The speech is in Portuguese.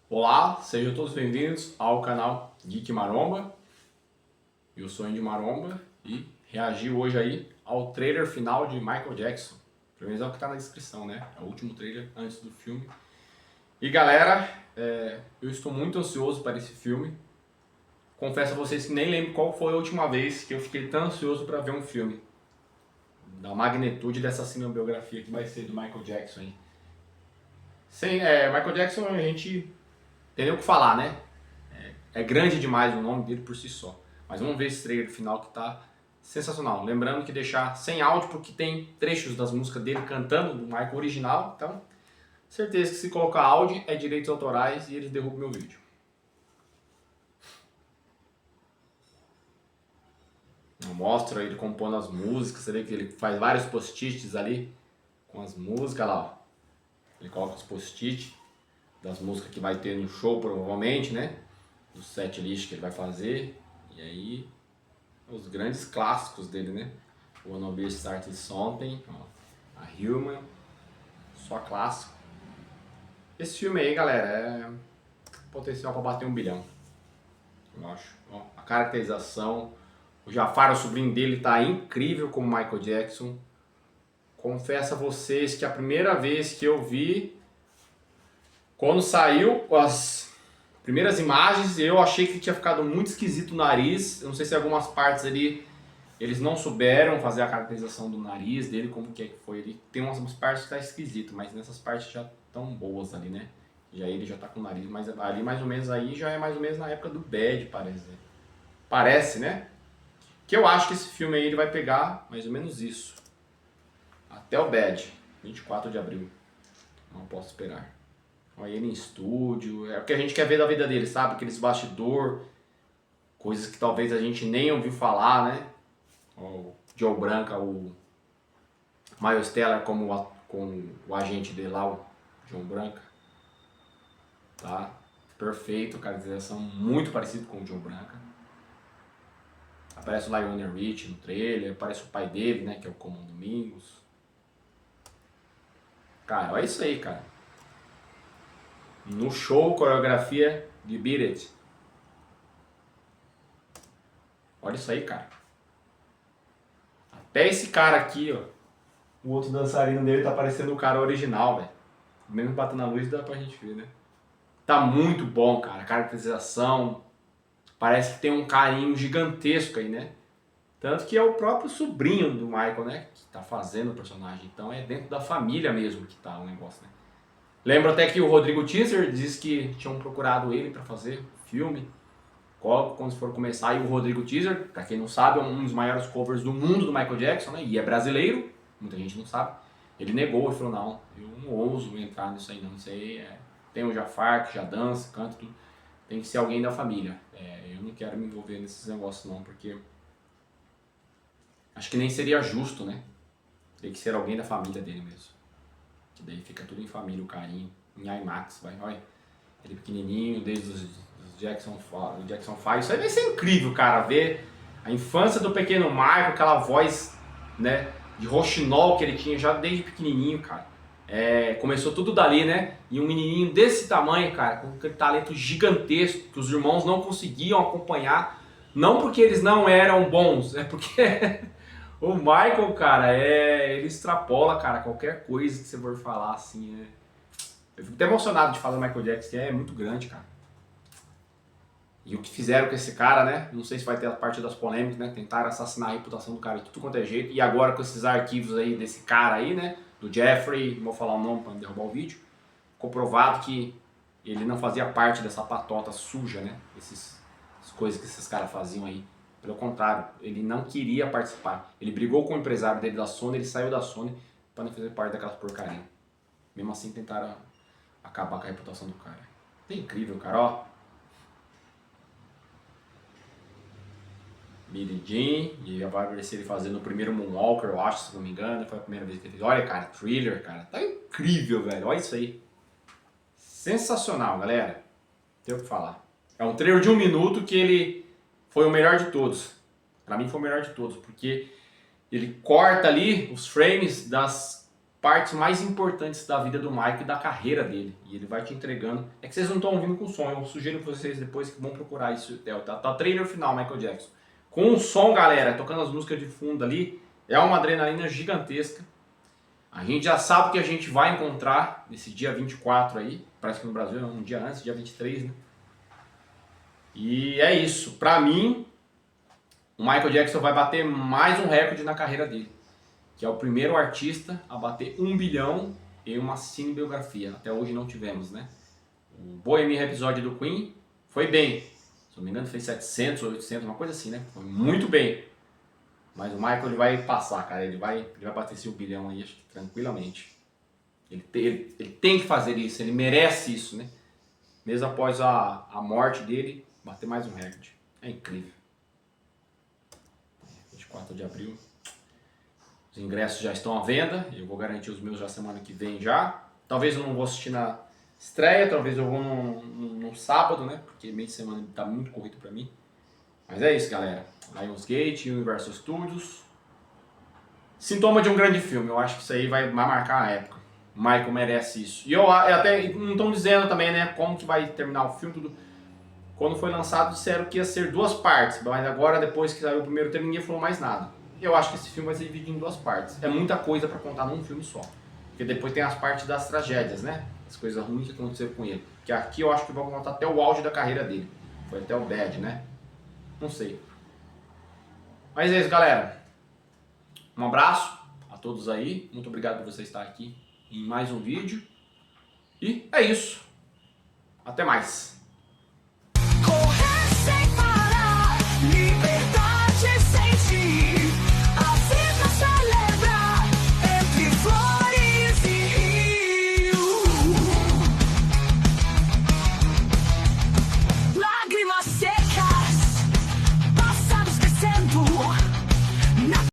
Olá, sejam todos bem-vindos ao canal Geek Maromba. Eu sou Andy Maromba e reagi hoje aí ao trailer final de Michael Jackson. Pelo menos é o que tá na descrição, né? É o último trailer antes do filme. E galera, eu estou muito ansioso para esse filme. Confesso a vocês que nem lembro qual foi a última vez que eu fiquei tão ansioso para ver um filme. Da magnitude dessa cinebiografia que vai ser do Michael Jackson aí. Michael Jackson a gente tem nem o que falar, né? É grande demais o nome dele por si só. Mas vamos ver esse trailer final que tá sensacional. Lembrando que deixar sem áudio porque tem trechos das músicas dele cantando do Michael original. Então, certeza que se colocar áudio é direitos autorais e eles derrubam meu vídeo. Mostra ele compondo as músicas. Você vê que ele faz vários post-its ali com as músicas lá, ó. Ele coloca os post-it das músicas que vai ter no show provavelmente, né? Do set list que ele vai fazer. E aí, os grandes clássicos dele, né? O Wanna Be Started Something, ó, a Human, só clássico. Esse filme aí, galera, é potencial para bater 1 bilhão, eu acho. Ó, a caracterização, o Jafar, o sobrinho dele, tá incrível como Michael Jackson. Confesso a vocês que a primeira vez que eu vi, quando saiu as primeiras imagens, eu achei que tinha ficado muito esquisito o nariz. Eu não sei se algumas partes ali eles não souberam fazer a caracterização do nariz dele, como que foi. Ele tem umas partes que tá esquisito, mas nessas partes já tão boas ali, né? Já ele já tá com o nariz, mas ali mais ou menos aí já é mais ou menos na época do Bad, parece. Parece, né? Que eu acho que esse filme aí ele vai pegar mais ou menos isso. Até o Bad, 24 de abril. Não posso esperar. Olha ele em estúdio, é o que a gente quer ver da vida dele, sabe? Aqueles bastidor, coisas que talvez a gente nem ouviu falar, né? O Joe Branca, o Miles Teller com o agente dele lá, o Joe Branca. Tá? Perfeito, caracterização muito parecido com o Joe Branca. Aparece o Lionel Rich no trailer, aparece o pai dele, né? Que é o Comum Domingos. Cara, olha isso aí, cara. No show, coreografia de Beat It. Olha isso aí, cara. Até esse cara aqui, ó. O outro dançarino dele tá parecendo o cara original, velho. Mesmo batendo na luz dá pra gente ver, né? Tá muito bom, cara. A caracterização. Parece que tem um carinho gigantesco aí, né? Tanto que é o próprio sobrinho do Michael, né? Que tá fazendo o personagem. Então é dentro da família mesmo que tá o negócio, né? Lembro até que o Rodrigo Teaser disse que tinham procurado ele para fazer o filme. Quando for começar, e o Rodrigo Teaser, para quem não sabe, é um dos maiores covers do mundo do Michael Jackson, né? E é brasileiro, muita gente não sabe. Ele negou, ele falou, não, eu não ouso entrar nisso aí, não sei. Tem o Jafar que já dança, canta, tudo. Tem que ser alguém da família. Eu não quero me envolver nesses negócios não, porque acho que nem seria justo, né? Tem que ser alguém da família dele mesmo. Que daí fica tudo em família, o carinho, em IMAX, vai, olha. Ele pequenininho, desde os Jackson 5. Isso aí vai ser incrível, cara, ver a infância do pequeno Michael, aquela voz, né, de roxinol que ele tinha já desde pequenininho, cara. Começou tudo dali, né? E um menininho desse tamanho, cara, com aquele talento gigantesco que os irmãos não conseguiam acompanhar. Não porque eles não eram bons, é porque o Michael, cara, ele extrapola, cara, qualquer coisa que você for falar, assim, né? Eu fico até emocionado de falar do Michael Jackson, que é muito grande, cara. E o que fizeram com esse cara, né? Não sei se vai ter a parte das polêmicas, né? Tentaram assassinar a reputação do cara de tudo quanto é jeito. E agora com esses arquivos aí desse cara aí, né? Do Jeffrey, não vou falar o nome pra não derrubar o vídeo. Ficou provado que ele não fazia parte dessa patota suja, né? Essas coisas que esses caras faziam aí. Pelo contrário, ele não queria participar. Ele brigou com o empresário dele da Sony, ele saiu da Sony para não fazer parte daquela porcaria. Mesmo assim tentaram acabar com a reputação do cara. É incrível, cara, ó. Billie Jean, e vai aparecer ele fazendo o primeiro Moonwalker, eu acho, se não me engano. Foi a primeira vez que ele fez. Olha, cara, Thriller, cara. Tá incrível, velho. Olha isso aí. Sensacional, galera. Tem o que falar. É um trailer de 1 minuto que ele foi o melhor de todos. Pra mim foi o melhor de todos, porque ele corta ali os frames das partes mais importantes da vida do Michael e da carreira dele. E ele vai te entregando. É que vocês não estão ouvindo com som. Eu sugiro para vocês depois que vão procurar isso. Tá trailer final, Michael Jackson. Com o som, galera, tocando as músicas de fundo ali. É uma adrenalina gigantesca. A gente já sabe o que a gente vai encontrar nesse dia 24 aí. Parece que no Brasil é um dia antes, dia 23, né? E é isso. Pra mim, o Michael Jackson vai bater mais um recorde na carreira dele. Que é o primeiro artista a bater 1 bilhão em uma cinebiografia. Até hoje não tivemos, né? O Bohemian Rhapsody do Queen foi bem. Se não me engano fez 700 ou 800, uma coisa assim, né? Foi muito bem. Mas o Michael ele vai passar, cara. Ele vai bater esse 1 bilhão aí, acho que tranquilamente. Ele tem que fazer isso, ele merece isso, né? Mesmo após a morte dele, bater mais um recorde. É incrível. 24 de abril. Os ingressos já estão à venda, eu vou garantir os meus já semana que vem já. Talvez eu não vou assistir na estreia, talvez eu vou no sábado, né? Porque meio de semana tá muito corrido pra mim. Mas é isso, galera. Lionsgate, Universal Studios. Sintoma de um grande filme, eu acho que isso aí vai marcar a época. O Michael merece isso. E eu até não estão dizendo também, né, como que vai terminar o filme, tudo. Quando foi lançado disseram que ia ser 2 partes, mas agora depois que saiu o primeiro tempo ninguém falou mais nada. Eu acho que esse filme vai ser dividido em 2 partes. É muita coisa pra contar num filme só. Porque depois tem as partes das tragédias, né? As coisas ruins que aconteceram com ele. Que aqui eu acho que vão contar até o auge da carreira dele. Foi até o bad, né? Não sei. Mas é isso, galera. Um abraço a todos aí. Muito obrigado por você estar aqui em mais um vídeo. E é isso. Até mais.